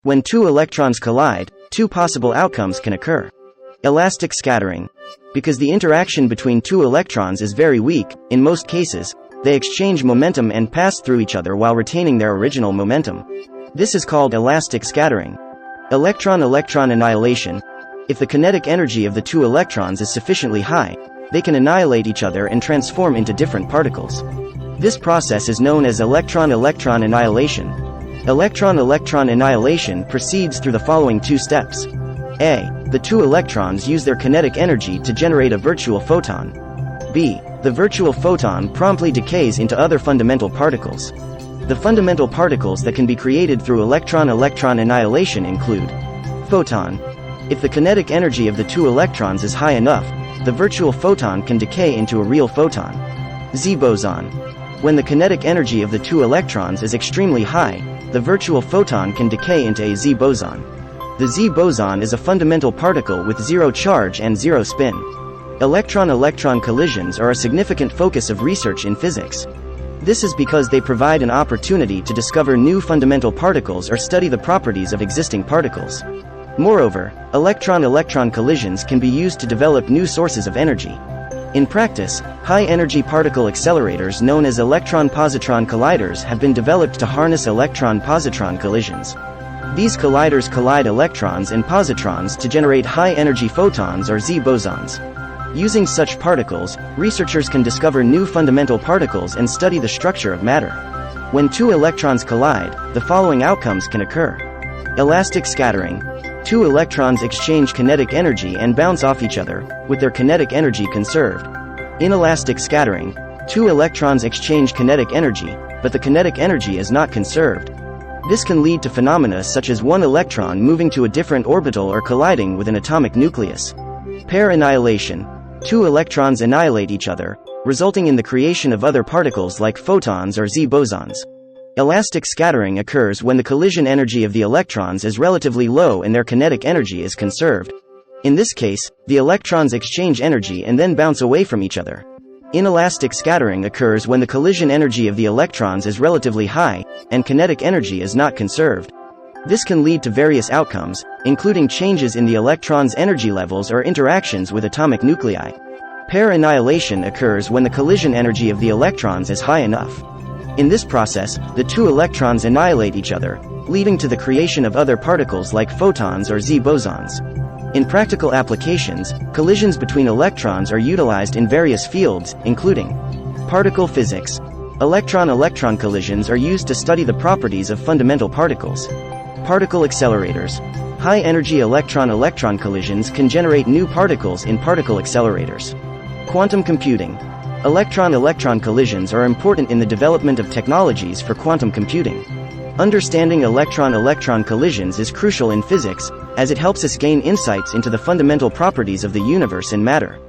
When two electrons collide, two possible outcomes can occur. Elastic scattering. Because the interaction between two electrons is very weak, in most cases, they exchange momentum and pass through each other while retaining their original momentum. This is called elastic scattering. Electron-electron annihilation. If the kinetic energy of the two electrons is sufficiently high, they can annihilate each other and transform into different particles. This process is known as electron-electron annihilation. Electron-electron annihilation proceeds through the following two steps. A. The two electrons use their kinetic energy to generate a virtual photon. B. The virtual photon promptly decays into other fundamental particles. The fundamental particles that can be created through electron-electron annihilation include photon. If the kinetic energy of the two electrons is high enough, the virtual photon can decay into a real photon. Z-boson. When the kinetic energy of the two electrons is extremely high, the virtual photon can decay into a Z-boson. The Z-boson is a fundamental particle with zero charge and zero spin. Electron-electron collisions are a significant focus of research in physics. This is because they provide an opportunity to discover new fundamental particles or study the properties of existing particles. Moreover, electron-electron collisions can be used to develop new sources of energy. In practice, high-energy particle accelerators known as electron-positron colliders have been developed to harness electron-positron collisions. These colliders collide electrons and positrons to generate high-energy photons or Z-bosons. Using such particles, researchers can discover new fundamental particles and study the structure of matter. When two electrons collide, the following outcomes can occur. Elastic scattering. Two electrons exchange kinetic energy and bounce off each other, with their kinetic energy conserved. Inelastic scattering. Two electrons exchange kinetic energy, but the kinetic energy is not conserved. This can lead to phenomena such as one electron moving to a different orbital or colliding with an atomic nucleus. Pair annihilation. Two electrons annihilate each other, resulting in the creation of other particles like photons or Z-bosons. Elastic scattering occurs when the collision energy of the electrons is relatively low and their kinetic energy is conserved. In this case, the electrons exchange energy and then bounce away from each other. Inelastic scattering occurs when the collision energy of the electrons is relatively high, and kinetic energy is not conserved. This can lead to various outcomes, including changes in the electron's energy levels or interactions with atomic nuclei. Pair annihilation occurs when the collision energy of the electrons is high enough. In this process, the two electrons annihilate each other, leading to the creation of other particles like photons or Z-bosons. In practical applications, collisions between electrons are utilized in various fields, including particle physics. Electron-electron collisions are used to study the properties of fundamental particles. Particle accelerators. High-energy electron-electron collisions can generate new particles in particle accelerators. Quantum computing. Electron-electron collisions are important in the development of technologies for quantum computing. Understanding electron-electron collisions is crucial in physics, as it helps us gain insights into the fundamental properties of the universe and matter.